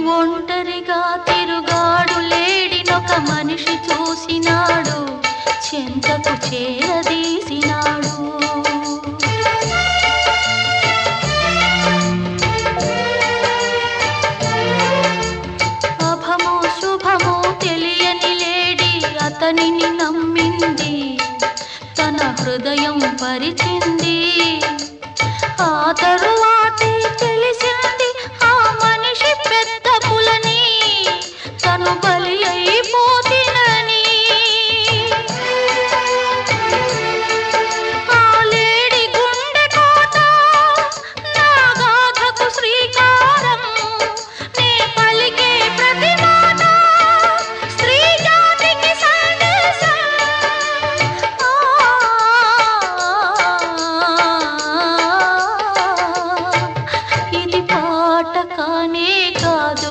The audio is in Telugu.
ఒంటరిగా తిరుగాడు లేడినొక మనిషి చూసినాడు, చెంతకు చేరదీసినాడు. అభమో శుభమో తెలియని లేడి అతనిని నమ్మింది, తన హృదయం పరిచింది. ఆ తరు